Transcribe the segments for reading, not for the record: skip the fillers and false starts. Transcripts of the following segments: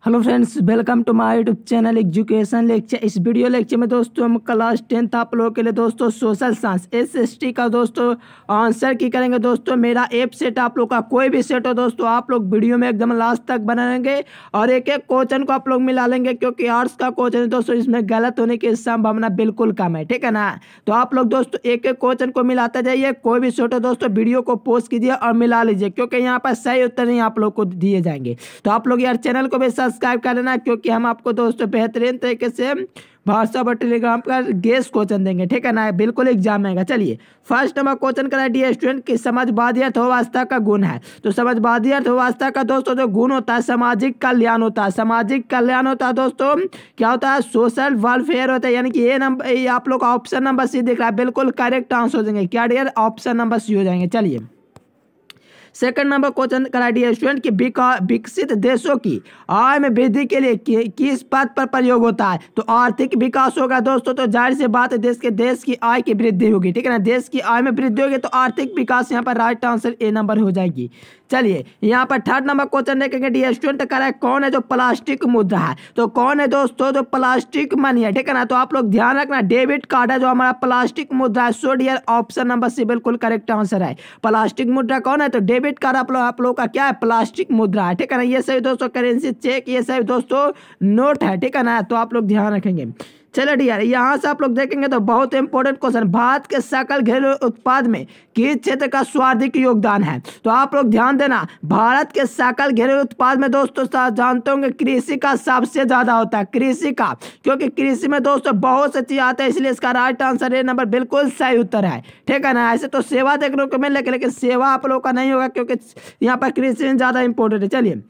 Hello friends, welcome to my YouTube channel education lecture. इस video lecture में दोस्तों हम क्लास 10th आप लोगों के लिए दोस्तों सोशल साइंस SST का दोस्तों आंसर की करेंगे। दोस्तों मेरा एप सेट आप लोग का कोई भी सेट हो दोस्तों, आप लोग वीडियो में एकदम लास्ट तक बनाएंगे और एक एक क्वेश्चन को आप लोग मिला लेंगे, क्योंकि आर्ट्स का क्वेश्चन है दोस्तों, इसमें गलत होने की संभावना बिल्कुल कम है। ठीक है ना, तो आप लोग दोस्तों एक एक क्वेश्चन को मिलाते जाइए। कोई भी सेट हो दोस्तों वीडियो को पोस्ट कीजिए और मिला लीजिए, क्योंकि यहाँ पर सही उत्तर नहीं आप लोग को दिए जाएंगे। तो आप लोग यार चैनल को भी सब्सक्राइब कर लेना, क्योंकि हम आपको दोस्तों बेहतरीन तरीके से व्हाट्सएप और टेलीग्राम पर गेस क्वेश्चन देंगे। ठीक है ना, बिल्कुल एग्जाम आएगा। चलिए फर्स्ट नंबर क्वेश्चन करा डियर स्टूडेंट की समाजवादी अर्थव्यवस्था का गुण है। तो समाजवादी अर्थव्यवस्था का दोस्तों जो गुण होता है सामाजिक कल्याण होता है। सामाजिक कल्याण होता है दोस्तों, क्या होता है? सोशल वेलफेयर होता है। यानी कि ये नंबर, ये आप लोग का ऑप्शन नंबर सी दिख रहा है, बिल्कुल करेक्ट आंसर हो जाएंगे। क्या डियर? ऑप्शन नंबर सी हो जाएंगे। चलिए सेकंड नंबर क्वेश्चन करा दिया स्टूडेंट की विकसित देशों की आय में वृद्धि के लिए किस पद पर प्रयोग होता है? तो आर्थिक विकास होगा दोस्तों, तो जाहिर सी बात है देश की आय की वृद्धि होगी। ठीक है ना, देश की आय में वृद्धि होगी तो आर्थिक विकास यहाँ पर राइट आंसर ए नंबर हो जाएगी। चलिए यहाँ पर थर्ड नंबर क्वेश्चन देखेंगे डियर स्टूडेंट करा है कौन है जो प्लास्टिक मुद्रा है? तो कौन है दोस्तों जो प्लास्टिक मनी है? ठीक है ना, तो आप लोग ध्यान रखना डेबिट कार्ड है जो हमारा प्लास्टिक मुद्रा है। So dear option number C बिल्कुल करेक्ट आंसर है। प्लास्टिक मुद्रा कौन है? तो डेबिट कार्ड आप लोग का क्या है? प्लास्टिक मुद्रा है। ठीक है ना, ये सही दोस्तों करेंसी चेक, ये सही दोस्तों नोट है। ठीक है ना, तो आप लोग ध्यान रखेंगे। चलो डियर यहाँ से आप लोग देखेंगे तो बहुत इंपॉर्टेंट क्वेश्चन, भारत के सकल घरेलू उत्पाद में किस क्षेत्र का सर्वाधिक योगदान है? तो आप लोग ध्यान देना, भारत के सकल घरेलू उत्पाद में दोस्तों जानते होंगे कृषि का सबसे ज्यादा होता है। कृषि का, क्योंकि कृषि में दोस्तों बहुत से चीज आते हैं, इसलिए इसका राइट आंसर ए नंबर बिल्कुल सही उत्तर है। ठीक है ना, ऐसे तो सेवा देखने को मिल, लेकिन सेवा आप लोग का नहीं होगा, क्योंकि यहाँ पर कृषि ज्यादा इंपॉर्टेंट है। चलिए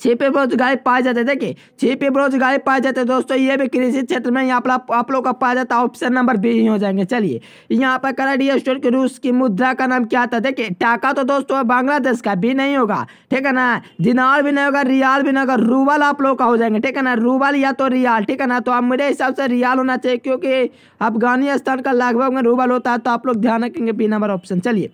छिपे बेरोजगारी पाए जाते हैं। देखिए छिपे बेरोजगारी पाए जाते हैं दोस्तों, ये भी कृषि क्षेत्र में यहाँ पर आप लोग का पाया जाता है। ऑप्शन नंबर बी हो जाएंगे। चलिए यहाँ पर करा डियर स्टूडेंट की रूस की मुद्रा का नाम क्या था? देखिए टाका तो दोस्तों बांग्लादेश का भी नहीं होगा। ठीक है ना, दिनार भी नहीं होगा, रियाल भी नहीं होगा, रूबल आप लोग का हो जाएंगे। ठीक है ना, रूबल या तो रियाल। ठीक है ना, तो अब मेरे हिसाब से रियाल होना चाहिए, क्योंकि अफगानिस्तान का लगभग में रूबल होता है, तो आप लोग ध्यान रखेंगे बी नंबर ऑप्शन। चलिए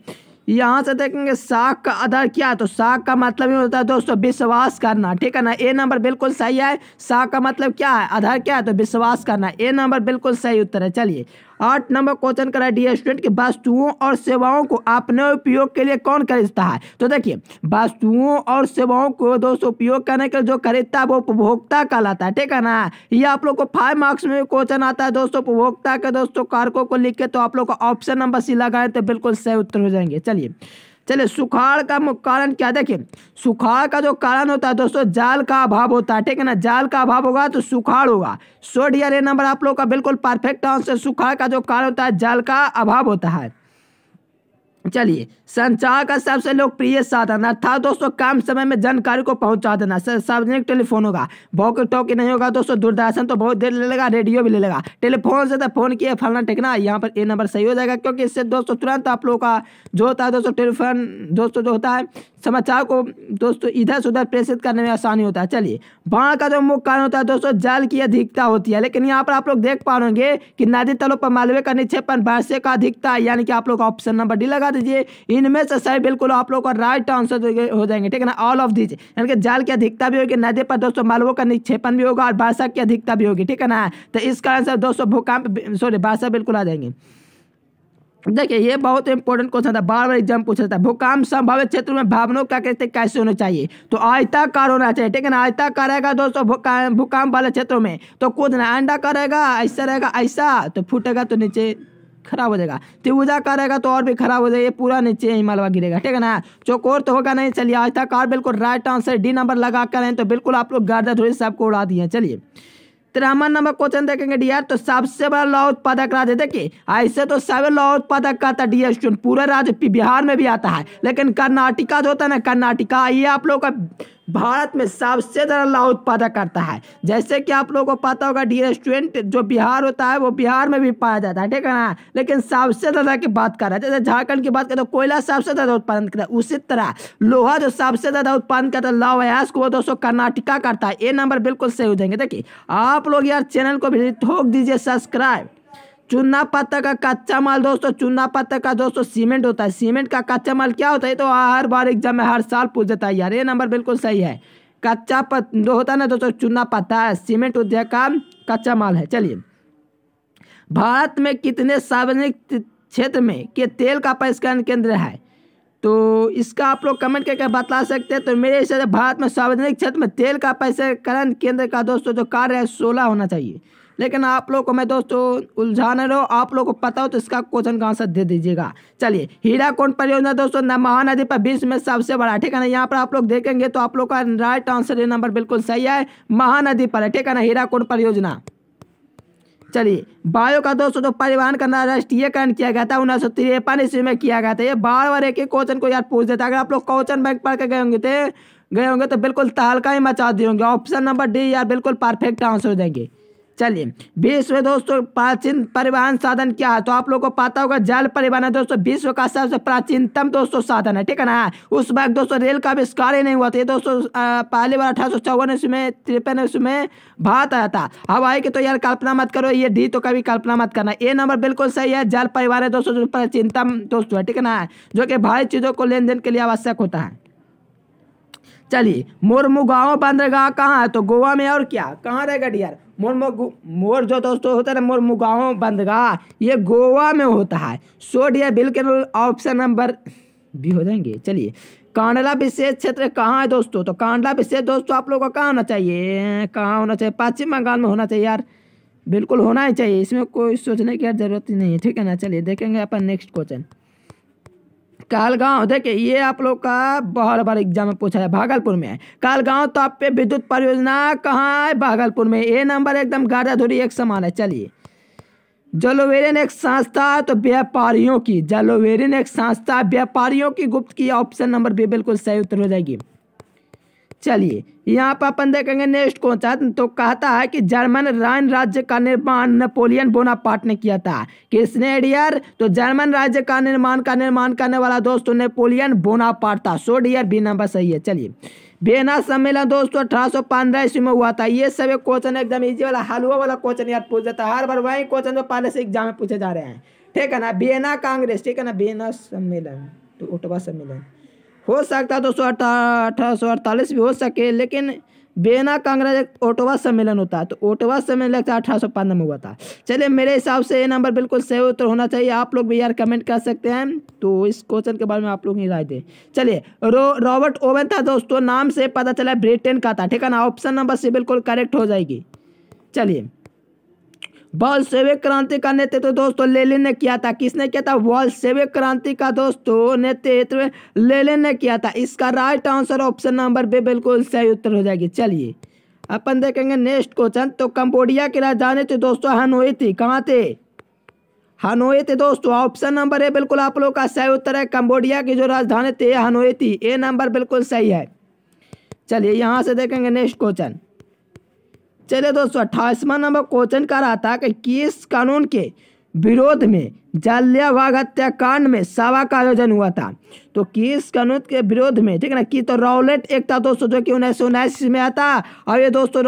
यहाँ से देखेंगे साख का आधार क्या है? तो साख का मतलब ही होता है दोस्तों विश्वास करना। ठीक है ना, ए नंबर बिल्कुल सही है। साख का मतलब क्या है? आधार क्या है? तो विश्वास करना। ए नंबर बिल्कुल सही उत्तर है। चलिए 8 नंबर क्वेश्चन करा डियर स्टूडेंट की वस्तुओं और सेवाओं को अपने उपयोग के लिए कौन खरीदता है? तो देखिए वस्तुओं और सेवाओं को दोस्तों उपयोग करने के लिए जो खरीदता है वो उपभोक्ता कहलाता है। ठीक है ना, ये आप लोग को 5 मार्क्स में क्वेश्चन आता है दोस्तों, उपभोक्ता के दोस्तों कारकों को लिख के, तो आप लोग को ऑप्शन नंबर सी लगाए तो बिल्कुल सही उत्तर हो जाएंगे। चलिए सुखाड़ का कारण क्या? देखिए सुखाड़ का जो कारण होता है दोस्तों जाल का अभाव होता है। ठीक है ना, जाल का अभाव होगा तो सुखाड़ होगा। सो डियर ए नंबर आप लोग का बिल्कुल परफेक्ट आंसर। सुखाड़ का जो कारण होता है जाल का अभाव होता है। चलिए संचार का सबसे लोकप्रिय साधन अर्थात दोस्तों कम समय में जानकारी को पहुंचा देना। सार्वजनिक टेलीफोन होगा, वॉकी टॉकी नहीं होगा दोस्तों, दूरदर्शन तो बहुत देर ले लेगा, रेडियो भी ले लेगा, टेलीफोन से तो फोन किया फलना टेकना, यहाँ पर ए नंबर सही हो जाएगा, क्योंकि इससे दोस्तों तुरंत आप लोगों का जो होता है दोस्तों टेलीफोन दोस्तों जो होता है समाचार को दोस्तों इधर से उधर प्रेषित करने में आसानी होता है। चलिए बाढ़ का जो मुख्य कारण होता है दोस्तों जल की अधिकता होती है, लेकिन यहाँ पर आप लोग देख पा रहे कि नदी तलों पर मालवे का निक्षेपण वर्षा का अधिकता, यानी कि आप लोग ऑप्शन नंबर डी लगा दीजिए। इनमें से सही बिल्कुल आप लोग का राइट आंसर हो जाएंगे। ठीक है ना, ऑल ऑफ दीज, यानी कि जल की अधिकता भी होगी, नदी पर दोस्तों मालवों का निक्षेपण भी होगा और वर्षा की अधिकता भी होगी। ठीक है ना, तो इस कारण से दोस्तों भूकंप वर्षा बिल्कुल आ जाएंगे। देखिए ये बहुत इंपॉर्टेंट क्वेश्चन था, बार बार एग्जाम पूछा था। भूकंप संभावित क्षेत्र में भवनों का आकृति कैसे होना चाहिए? तो आयताकार होना चाहिए। ठीक है ना, आयताकार रहेगा दोस्तों भूकंप वाले क्षेत्रों में, तो कूदना अंडाकार रहेगा, ऐसा रहेगा ऐसा तो फूटेगा तो नीचे खराब हो जाएगा, त्रिभुजाकार रहेगा तो और भी खराब हो जाएगा, पूरा नीचे ही मलबा गिरेगा। ठीक है ना, चौकोर तो होगा नहीं। चलिए आयताकार बिल्कुल राइट आंसर डी नंबर लगा कर तो बिल्कुल आप लोग गर्दा थोड़ी सबको उड़ा दिए। चलिए 13 नंबर क्वेश्चन देखेंगे डियर, तो सबसे बड़ा लौह उत्पादक राज्य, देखिए ऐसे तो सभी लौह उत्पादक का था डियर स्टूडेंट, पूरा राज्य बिहार में भी आता है, लेकिन कर्नाटका जो होता है ना, कर्नाटका ये आप लोग का भारत में सबसे ज्यादा लौह उत्पादक करता है। जैसे कि आप लोगों को पता होगा डियर स्टूडेंट जो बिहार होता है वो बिहार में भी पाया जाता है। ठीक है ना, लेकिन सबसे ज्यादा की बात कर रहा है, जैसे झारखंड की बात करें तो कोयला सबसे ज्यादा उत्पादन करता है, उसी तरह लोहा जो सबसे ज्यादा उत्पादन करता है लौह अयस्क वो दोस्तों कर्नाटका करता है। ए नंबर बिल्कुल सही हो जाएंगे। देखिए आप लोग यार चैनल को भी ठोक दीजिए सब्सक्राइब। चूना पत्थर का कच्चा माल दोस्तों, चूना पत्थर का दोस्तों सीमेंट होता है। सीमेंट का कच्चा माल क्या होता है? तो हर बार एग्जाम में हर साल पूछ जाता है यार। ये नंबर बिल्कुल सही है। जो होता है ना दोस्तों चूना पत्ता है, सीमेंट उद्योग का कच्चा माल है। चलिए, भारत में कितने सार्वजनिक क्षेत्र में के तेल का परिष्करण केंद्र है? तो इसका आप लोग कमेंट करके बता सकते हैं। तो मेरे हिसाब से भारत में सार्वजनिक क्षेत्र में तेल का परिष्करण केंद्र का दोस्तों जो कार्य है 16 होना चाहिए, लेकिन आप लोग को मैं दोस्तों उलझाने रहो, आप लोग को पता हो तो इसका क्वेश्चन का आंसर दे दीजिएगा। चलिए, हीराकुंड परियोजना दोस्तों महानदी पर विश्व में सबसे बड़ा, ठीक है ना। यहाँ पर आप लोग देखेंगे तो आप लोग का राइट आंसर ये नंबर बिल्कुल सही है, महानदी पर है, ठीक है ना, हीराकुंड परियोजना। चलिए, वायु का दोस्तों तो परिवहन करना राष्ट्रीयकरण किया गया था 1953 ईस्वी में किया गया था। ये बार बार एक ही क्वेश्चन को यार पूछ देता है। अगर आप लोग क्वेश्चन बैंक पढ़ के गए होंगे तो बिल्कुल तहलका ही मचा दिए होंगे। ऑप्शन नंबर डी यार बिल्कुल परफेक्ट आंसर देंगे। चलिए, विश्व में दोस्तों प्राचीन परिवहन साधन क्या है? तो आप लोगों को पता होगा जल परिवहन है दोस्तों विश्व का सबसे प्राचीनतम दोस्तों साधन है, ठीक है ना। उस वक्त दोस्तों रेल का आविष्कार ही नहीं हुआ था। ये दोस्तों पहली बार 1854 ईस्वी में 53 ईस्वी में भारत आया था। हवाई की तो यार कल्पना मत करो, ये डी तो कभी कल्पना मत करना। ये नंबर बिल्कुल सही है, जल परिवहन है दोस्तों जो प्राचीनतम दोस्तों है, ठीक है ना, जो कि भारी चीजों को लेन देन के लिए आवश्यक होता है। चलिए, मुर्मुगांव बंदरगाह कहाँ है? तो गोवा में। और क्या कहाँ रहेगा डियर? मोर जो दोस्तों होता है ना मुर्मुगांव बंदरगाह, ये गोवा में होता है। सो डियर बिल्कुल ऑप्शन नंबर बी हो जाएंगे। चलिए, कांडला विशेष क्षेत्र कहाँ है दोस्तों? तो कांडला विशेष दोस्तों आप लोगों का कहाँ होना चाहिए? कहाँ होना चाहिए? पश्चिम बंगाल में होना चाहिए यार, बिल्कुल होना ही चाहिए, इसमें कोई सोचने की यार जरूरत ही नहीं है, ठीक है ना। चलिए देखेंगे अपन नेक्स्ट क्वेश्चन। कहलगांव, देखिए ये आप लोग का बहुत बार एग्जाम में पूछा है, भागलपुर में है। कहलगांव ताप पे विद्युत परियोजना कहाँ है? भागलपुर में। ये नंबर एकदम गाढ़ा धुरी एक समान है। चलिए, जलोवेरिन एक संस्था तो व्यापारियों की, जलोवेरिन एक संस्था व्यापारियों की गुप्त की, ऑप्शन नंबर बी बिल्कुल सही उत्तर हो जाएगी। चलिए, यहाँ पर अपन देखेंगे नेक्स्ट क्वेश्चन। तो कहता है कि जर्मन राइन राज्य का निर्माण नेपोलियन बोनापार्ट ने किया था। किसने डियर? तो जर्मन राज्य का निर्माण करने वाला दोस्तों नेपोलियन बोनापार्ट था। सो डियर बी नंबर सही है। चलिए, वियना सम्मेलन दोस्तों 1815 ईस्वी में हुआ था। ये सब क्वेश्चन एकदम इजी वाला हलवा वाला क्वेश्चन यार पूछ देता है हर बार, वही क्वेश्चन जो पहले से एग्जाम में पूछे जा रहे हैं, ठीक है ना। वियना कांग्रेस, ठीक है ना, वियना सम्मेलन तो ओटावा सम्मेलन हो सकता है दोस्तों 1848 भी हो सके, लेकिन वियना कांग्रेस एक ओटावा सम्मेलन होता है, तो ओटावा सम्मेलन लगता है 1815 में हुआ था। चलिए, मेरे हिसाब से ये नंबर बिल्कुल सही उत्तर होना चाहिए। आप लोग भी यार कमेंट कर सकते हैं, तो इस क्वेश्चन के बारे में आप लोग ही राय दें। चलिए, रॉबर्ट ओवन था दोस्तों, नाम से पता चला ब्रिटेन का था, ठीक है ना, ऑप्शन नंबर सी बिल्कुल करेक्ट हो जाएगी। चलिए, बॉल्शेविक क्रांति का नेतृत्व दोस्तों लेनिन ने किया था। किसने किया था? बॉल्शेविक क्रांति का दोस्तों नेतृत्व लेनिन ने किया था। इसका right answer option number B बिल्कुल सही उत्तर हो जाएगी। चलिए, अपन देखेंगे नेक्स्ट क्वेश्चन। तो कंबोडिया की राजधानी थी दोस्तों हनोई थी। कहाँ थे? हनोई थे दोस्तों, ऑप्शन नंबर ए बिल्कुल आप लोग का सही उत्तर है। कंबोडिया की जो राजधानी थी हनोई थी, ए नंबर बिल्कुल सही है। चलिए, यहाँ से देखेंगे नेक्स्ट क्वेश्चन। चलिए दोस्तों, 28वां नंबर क्वेश्चन कर रहा था कि किस कानून के विरोध में जालियांवाला हत्याकांड में सभा का आयोजन हुआ था? तो किस कानून के विरोध में, ठीक है ना, कि तो रॉलेट एक्ट था दोस्तों जो कि 1919 में आता। और ये दोस्तों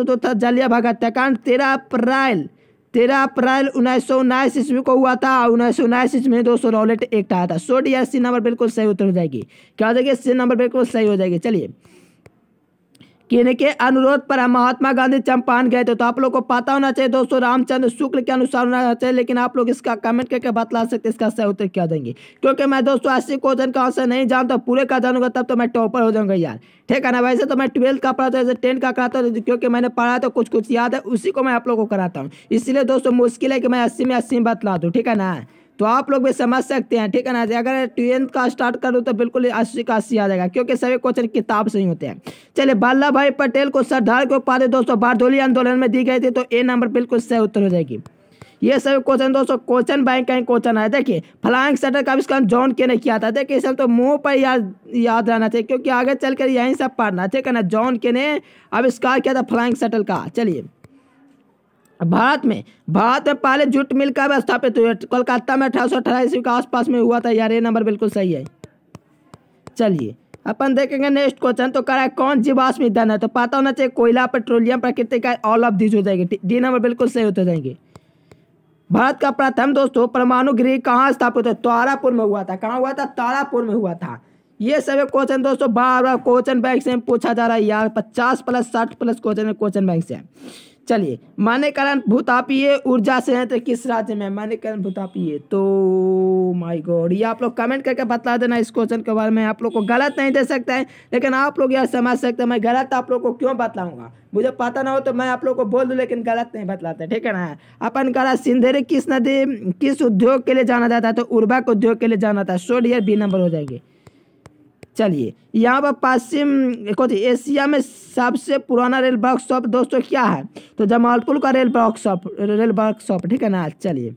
जो था जालियांवाला हत्याकांड 13 अप्रैल 1919 ईस्वी को हुआ था। 1919 ईस्वी में दोस्तों रॉलेट एक्ट आया था। सो डी सी नंबर बिल्कुल सही उत्तर हो जाएगी। क्या हो जाएगी? सी नंबर बिल्कुल सही हो जाएगी। चलिए, किनके अनुरोध पर महात्मा गांधी चंपारण गए थे? तो आप लोग को पता होना चाहिए दोस्तों रामचंद्र शुक्ल के अनुसार होना चाहिए, लेकिन आप लोग इसका कमेंट करके बतला सकते हैं इसका सही उत्तर क्या देंगे। क्योंकि मैं दोस्तों 80 क्वेश्चन का आंसर नहीं जानता, पूरे का जानूंगा तब तो मैं टॉपर हो जाऊंगा यार, ठीक है ना। वैसे तो मैं 12th का पढ़ा था, 10th का कराता हूँ, क्योंकि मैंने पढ़ा तो कुछ याद है, उसी को मैं आप लोगों को कराता हूँ। इसलिए दोस्तों मुश्किल है कि मैं 80 में 80 बतला दूँ, ठीक है ना। तो आप लोग भी समझ सकते हैं, ठीक है ना। अगर 12th का स्टार्ट करूँ तो बिल्कुल 80 का 80 आ जाएगा, क्योंकि सभी क्वेश्चन किताब से ही होते हैं। चलिए, वल्लभ भाई पटेल को सरदार की उपाधि दोस्तों बारडोली आंदोलन में दी गई थी। तो ए नंबर बिल्कुल सही उत्तर हो जाएगी। ये सभी क्वेश्चन दोस्तों क्वेश्चन बैंक का ही क्वेश्चन है। देखिए, फ्लाइंग शटल का आविष्कार जॉन के ने किया था। देखिए, सब तो मुंह पर याद रहना चाहिए, क्योंकि आगे चलकर यही सब पढ़ना, ठीक है ना। जॉन के ने आविष्कार किया था फ्लाइंग शटल का। चलिए, भारत में पहले जूट मिल का स्थापित हुआ कोलकाता में 1818 ईस्वी के आसपास में हुआ था यार। ये नंबर बिल्कुल सही है। चलिए, अपन देखेंगे नेक्स्ट क्वेश्चन। तो कह कौन जीवाश्म ईंधन है? तो पता होना चाहिए कोयला, पेट्रोलियम, प्राकृतिक गैस, ऑल ऑफ दिस हो जाएगी। डी नंबर बिल्कुल सही होते जाएंगे। भारत का प्रथम दोस्तों परमाणु गृह कहाँ स्थापित है? तारापुर में हुआ था। कहाँ हुआ था? तारापुर में हुआ था। ये सभी क्वेश्चन दोस्तों बार बार क्वेश्चन बैंक से पूछा जा रहा है यार, 50+60+ क्वेश्चन बैंक से। चलिए, मणिकरण भूतापीय ऊर्जा संयंत्र किस राज्य में? मणिकरण भूतापीय, तो माय गॉड, ये आप लोग कमेंट करके बता देना इस क्वेश्चन के बारे में। आप लोग को गलत नहीं दे सकता है, लेकिन आप लोग यार समझ सकते हैं मैं गलत आप लोग को क्यों बतलाऊंगा। मुझे पता ना हो तो मैं आप लोग को बोल दूं, लेकिन गलत नहीं बतलाते, ठीक है ना। अपन करा सिंधेरी किस नदी किस उद्योग के लिए जाना जाता है? तो उर्वरक उद्योग के लिए जाना था। सो डियर बी नंबर हो जाएंगे। चलिए, यहाँ पर पश्चिम एशिया में सबसे पुराना रेल वर्कशॉप दोस्तों क्या है? तो जमालपुर का रेल वर्कशॉप, ठीक है ना। चलिए,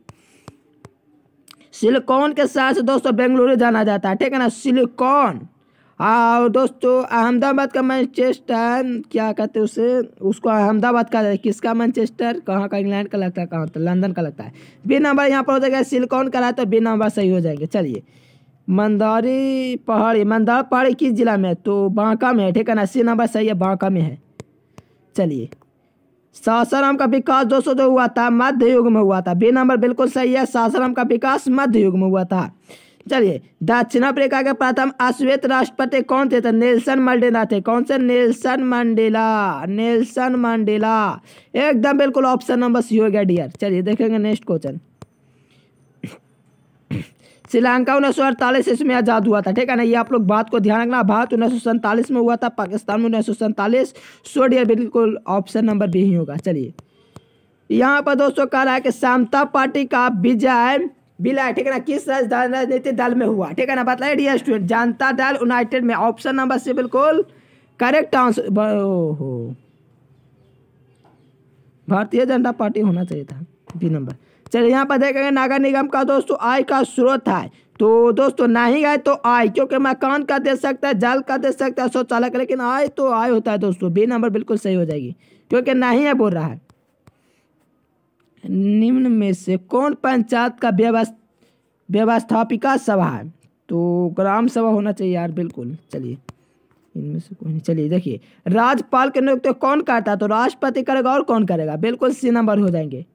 सिलिकॉन के साथ दोस्तों बेंगलुरु जाना जाता है, ठीक है ना, सिलिकॉन। हाँ दोस्तों, अहमदाबाद का मैनचेस्टर क्या कहते हैं उसे, उसको अहमदाबाद का, किसका मैनचेस्टर, कहाँ का, इंग्लैंड का लगता है, कहाँ तो लंदन का लगता है। बी नंबर यहाँ पर हो जाएगा, सिलिकॉन का है तो बी नंबर सही हो जाएंगे। चलिए, मंदार पहाड़ी किस जिला में? तो बांका में है, ठीक है ना, सी नंबर सही है, बांका में है। चलिए, सासाराम का विकास दोस्तों जो हुआ था मध्य युग में हुआ था। बी नंबर बिल्कुल सही है, सासाराम का विकास मध्य युग में हुआ था। चलिए, दक्षिण अफ्रीका के प्रथम अश्वेत राष्ट्रपति कौन थे? तो नेल्सन मंडेला थे। कौन से? नेल्सन मंडेला, एकदम बिल्कुल ऑप्शन नंबर सी हो गया डियर। चलिए देखेंगे नेक्स्ट क्वेश्चन। श्रीलंका 1948 इसमें आज़ाद हुआ था, ठीक है ना, ये आप लोग बात को ध्यान रखना। भारत 1947 में हुआ था, पाकिस्तान में 1947। सो डियर बिल्कुल ऑप्शन नंबर बी ही होगा। चलिए, यहाँ पर दोस्तों कह रहा है कि समता पार्टी का विलय, ठीक है ना, किस राजनीतिक दल में हुआ? ठीक है ना, बताइए dear student. Janata Dal United में, ऑप्शन नंबर सी बिल्कुल correct answer. Bharatiya Janata party होना चाहिए था, बी नंबर। चलिए, यहाँ पर देखेंगे नगर निगम का दोस्तों आय का स्रोत है। तो दोस्तों नहीं आए तो आय, क्योंकि मकान का दे सकता है, जल का दे सकता है, शौचालय का, लेकिन आय तो आय होता है दोस्तों। बी नंबर बिल्कुल सही हो जाएगी, क्योंकि नहीं है बोल रहा है। निम्न में से कौन पंचायत का व्यवस्थापिका सभा है? तो ग्राम सभा होना चाहिए यार, बिल्कुल। चलिए, इनमें से कोई नहीं। चलिए देखिए, राज्यपाल के नियुक्ति कौन करता है? तो राष्ट्रपति करेगा, और कौन करेगा? बिल्कुल सी नंबर हो जाएंगे।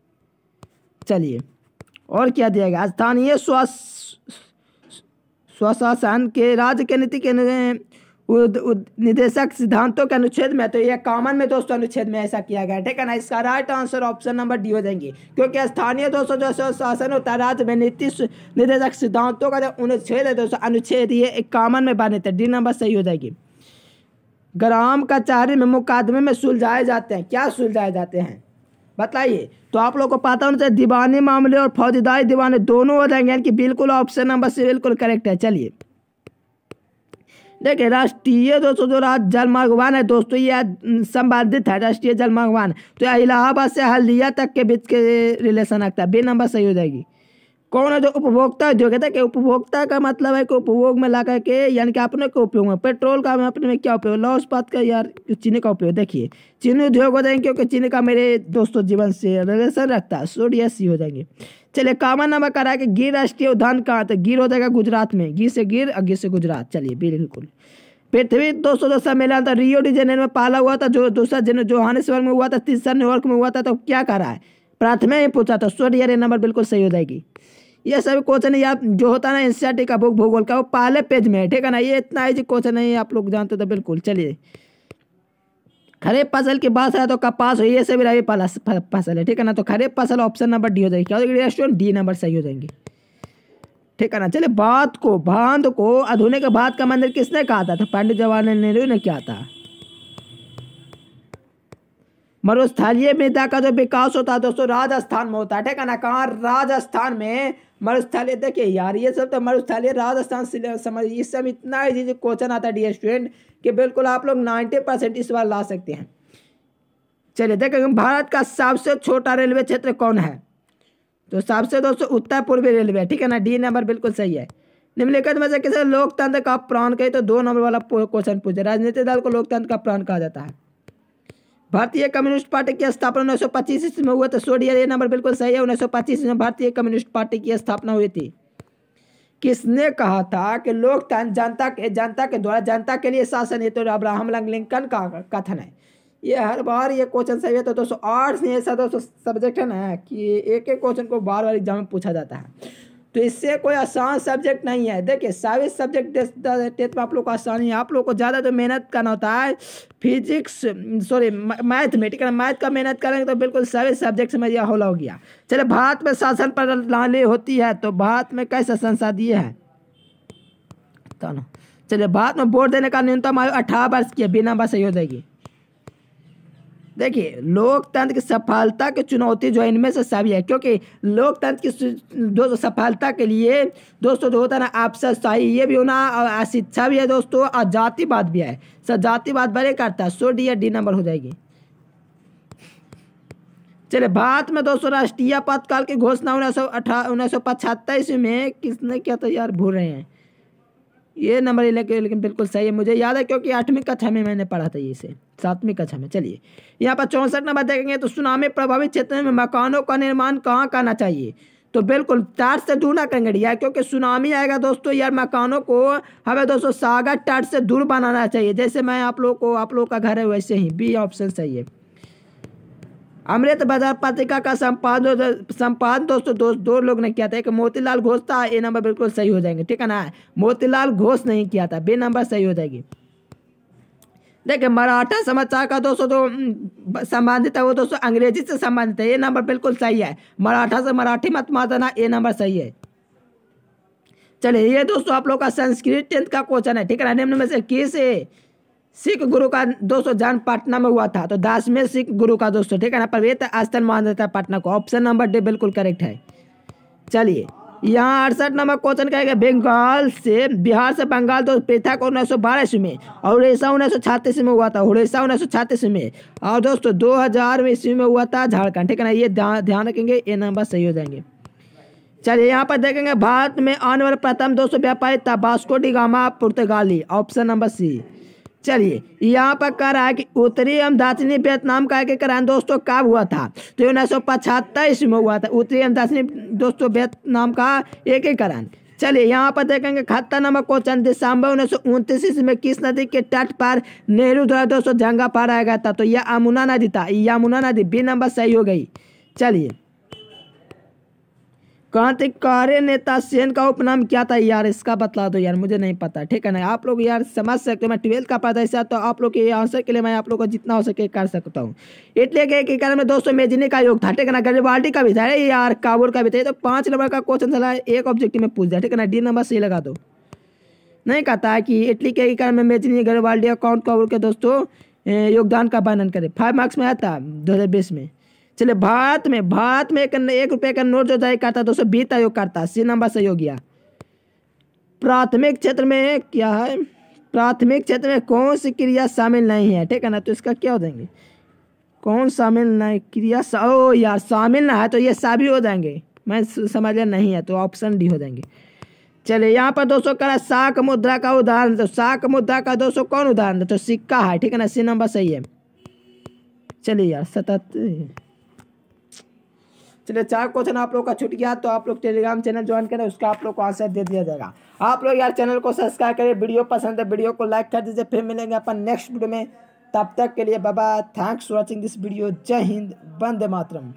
चलिए, और क्या दिया गया? स्थानीय स्वशासन के राज्य के नीति के निदेशक सिद्धांतों के अनुच्छेद में, तो यह कॉमन में दोस्तों अनुच्छेद में ऐसा किया गया, ठीक है ना। इसका right answer option number D हो जाएंगे, क्योंकि स्थानीय दोस्तों जो शासन होता है राज्य में नीति निदेशक सिद्धांतों का जो अनुच्छेद है दोस्तों, अनुच्छेद ये कॉमन में बने थे। डी नंबर सही हो जाएगी। ग्राम कचहरी में मुकदमे में सुलझाए जाते हैं, क्या सुलझाए जाते हैं बताइए? तो आप लोग को पता होना चाहिए, दीवानी मामले और फौजदारी दीवाने दोनों हो जाएंगे, यानी कि बिल्कुल ऑप्शन नंबर से बिल्कुल करेक्ट है। चलिए देखिए, राष्ट्रीय दोस्तों जो जल मार्ग वन है दोस्तों, ये संबंधित है, राष्ट्रीय जल मार्ग वन, तो यह इलाहाबाद से हल्दिया तक के बीच के रिलेशन रखता है। बी नंबर सही हो जाएगी। कौन है जो उपभोक्ता उद्योग है? कि उपभोक्ता का मतलब है कि उपभोग में ला करके, यानी कि अपने को उपयोग में, पेट्रोल का अपने में क्या उपयोग, लॉस पात का यार चीनी का उपयोग। देखिए, चीनी उद्योग हो जाएंगे, क्योंकि चीनी का मेरे दोस्तों जीवन से रिलेशन रखता है। सो डी सी हो जाएंगे। चलिए, कॉमन नंबर करा कि गिर राष्ट्रीय उद्यान कहाँ? तो गिर हो जाएगा गुजरात में, गिर से गिर और गिर से गुजरात। चलिए बिल्कुल। पृथ्वी दोस्तों जो सम्मेलन था रियो डी जेनेरो में पहला हुआ था, जो दूसरा जोहानिसबर्ग में हुआ था, तीसरा न्यूयॉर्क में हुआ था। तो क्या कह रहा है? प्राथमिक ही पूछा था। सो डी नंबर बिल्कुल सही हो जाएगी। ये सभी क्वेश्चन यार जो होता है ना एनसीईआरटी का बुक भूगोल का, वो पहले पेज में है, ठीक है ना, ये इतना इजी क्वेश्चन नहीं है, आप लोग जानते तो बिल्कुल। चलिए, खरीफ फसल की बात है तो कपास हो, ये सभी रबी फसल है, ठीक है ना, तो खरीफ फसल ऑप्शन नंबर डी हो जाएगी। क्या हो जाएगी स्टूडेंट? डी नंबर सही हो जाएंगे, ठीक है ना। चलिए, बांध को आधुनिक भारत का मंदिर किसने कहा था? तो पंडित जवाहरलाल नेहरू ने क्या था? मरुस्थलीय मृदा का जो विकास होता है दोस्तों राजस्थान में होता है, ठीक है ना। कहाँ? राजस्थान में मरुस्थलीय। देखिए यार, ये सब तो मरुस्थलीय राजस्थान से समझ, इस सब इतना इजी क्वेश्चन आता है डियर स्टूडेंट कि बिल्कुल आप लोग 90% इस बार ला सकते हैं। चलिए देखिए, भारत का सबसे छोटा रेलवे क्षेत्र कौन है? तो सबसे दोस्तों उत्तर पूर्वी रेलवे, ठीक है ना, डी नंबर बिल्कुल सही है। निम्नलिखित में से किसी लोकतंत्र का प्राण कहे? तो 2 नंबर वाला क्वेश्चन पूछे। राजनीतिक दल को लोकतंत्र का प्राण कहा जाता है। भारतीय कम्युनिस्ट पार्टी की स्थापना 1925 ईस्वी में हुआ था। सो डियर, ये नंबर बिल्कुल सही है। 1925 में भारतीय कम्युनिस्ट पार्टी की स्थापना हुई थी। किसने कहा था कि लोकतंत्र जनता के द्वारा जनता के लिए शासन? ये तो अब्राहम लिंकन का कथन है। ये हर बार ये क्वेश्चन सही है। तो दोस्तों आर्ट्स में ऐसा दोस्तों सब्जेक्ट है ना कि एक एक क्वेश्चन को बार बार एग्जाम में पूछा जाता है। तो इससे कोई आसान सब्जेक्ट नहीं है। देखिए सभी सब्जेक्ट टेस्ट में आप लोग को आसानी है, आप लोग को ज़्यादा तो मेहनत करना होता है फिजिक्स सॉरी मैथ में, ठीक है ना। मैथ का मेहनत करेंगे तो बिल्कुल सभी सब्जेक्ट में यह होला हो गया। चलिए भारत में शासन प्रणाली होती है, तो भारत में कैसा संसदीय है तो ना। चलिए भारत में वोट देने का न्यूनतम आयु 18 वर्ष की है, बी नंबर सही हो जाएगी। देखिए लोकतंत्र की सफलता की चुनौती जो है इनमें से सभी है, क्योंकि लोकतंत्र की दोस्तों सफलता के लिए दोस्तों जो होता है ना आपसे सही ये भी होना, और शिक्षा भी है दोस्तों, और जातिवाद भी है। सर जातिवाद बड़े करता है, सो डी नंबर हो जाएगी। चलिए भारत में दोस्तों राष्ट्रीय आपातकाल की घोषणा 1975 में किसने किया था यार, भूल रहे हैं ये नंबर लेकिन बिल्कुल सही है, मुझे याद है क्योंकि 8वीं कक्षा में मैंने पढ़ा था, इसे 7वीं कक्षा में। चलिए यहाँ पर 64 नंबर देखेंगे, तो सुनामी प्रभावित क्षेत्र में मकानों का निर्माण कहाँ करना चाहिए, तो बिल्कुल तट से दूर ना करेंगे यार, क्योंकि सुनामी आएगा दोस्तों यार, मकानों को हमें दोस्तों सागर तट से दूर बनाना चाहिए। जैसे मैं आप लोग का घर है वैसे ही, बी ऑप्शन सही है। अमृत बाजार पत्रिका का संपादन दोस्तों दो लोग ने किया था, एक मोतीलाल घोष था, ए नंबर बिल्कुल सही हो जाएंगे, ठीक है ना। मोतीलाल घोष नहीं किया था, बी नंबर सही हो जाएगी। देखिए मराठा समाचार का दोस्तों जो संबंधित है वो दोस्तों अंग्रेजी से संबंधित है, ये नंबर बिल्कुल सही है। मराठा से मराठी मत मारना, ए नंबर सही है। चलिए ये दोस्तों आप लोग का संस्कृत 10th का क्वेश्चन है, ठीक है ना। निम्न में से किस सिख गुरु का दोस्तों जन्म पटना में हुआ था, तो 10वें सिख गुरु का दोस्तों, ठीक है ना, पवित्र आस्थान मान देता है पटना को, ऑप्शन नंबर डी बिल्कुल करेक्ट है। चलिए यहाँ 68 नंबर क्वेश्चन करेगा, बिहार से बंगाल तो पृथक 1912 ईस्वी में, और उड़ीसा 1936 में हुआ था, उड़ीसा 1936 में, और दोस्तों 2000 ईस्वी में हुआ था झारखंड, ठीक है ना। ये ध्यान रखेंगे, ये नंबर सही हो जाएंगे। चलिए यहाँ पर देखेंगे भारत में आने वाले प्रथम दोस्तों व्यापारी था वास्को डी गामा पुर्तगाली, ऑप्शन नंबर सी। चलिए यहाँ पर कह रहा है कि उत्तरी एवं दक्षिणी वियतनाम का एकीकरण दोस्तों कब हुआ था, तो 1975 में हुआ था, उत्तरी एवं दक्षिणी दोस्तों वियतनाम का एकीकरण। चलिए यहाँ पर देखेंगे 71 नंबर क्वेश्चन, दिसंबर 1929 में किस नदी के तट पर नेहरू द्वारा दोस्तों जंगा फहराया गया था, तो यह यमुना नदी था, यमुना नदी, बी नंबर सही हो गई। चलिए क्रांतिकारी नेता सेन का उपनाम क्या था यार, इसका बतला दो यार, मुझे नहीं पता, ठीक है ना। आप लोग यार समझ सकते हो, मैं 12th का पढ़ा था, तो आप लोग के आंसर के लिए मैं आप लोग को जितना हो सके कर सकता हूँ। इटली के एकीकरण में दोस्तों मेजनी का योग था, ठीक है ना। गरिबाल्डी का भी था यार, काबुल का भी था। तो 5 नंबर का क्वेश्चन चला एक ऑब्जेक्टिव में पूछ दिया, ठीक है ना, डी नंबर सही लगा दो। नहीं कहता है कि इटली के एकीकरण में मेजनी, गरिबाल्डी और काउंट काबुल के दोस्तों योगदान का वर्णन करें, 5 मार्क्स में आता 2020 में। चलिए भारत में एक रुपये का नोट जो जारी करता है दोस्तों वित्त आयोग करता है, सी नंबर सही हो गया। प्राथमिक क्षेत्र में क्या है, प्राथमिक क्षेत्र में कौन सी क्रिया शामिल नहीं है, ठीक है ना, तो इसका क्या हो जाएंगे, कौन शामिल नहीं क्रिया, ओ यार शामिल ना है तो ये सभी हो जाएंगे, मैं समझ लिया नहीं है तो ऑप्शन डी हो जाएंगे। चलिए यहाँ पर दोस्तों कह रहा है शाक मुद्रा का उदाहरण, तो शाक मुद्रा का दोस्तों कौन उदाहरण है, तो सिक्का है, ठीक है ना, सी नंबर सही है। चलिए यार 77, चलिए 4 क्वेश्चन आप लोग का छूट गया, तो आप लोग टेलीग्राम चैनल ज्वाइन करें, उसका आप लोग को आंसर दे दिया जाएगा। आप लोग यार चैनल को सब्सक्राइब करें, वीडियो पसंद है वीडियो को लाइक कर दीजिए। फिर मिलेंगे अपन नेक्स्ट वीडियो में, तब तक के लिए bye bye, thanks for watching this video. जय हिंद, वंदे मातरम।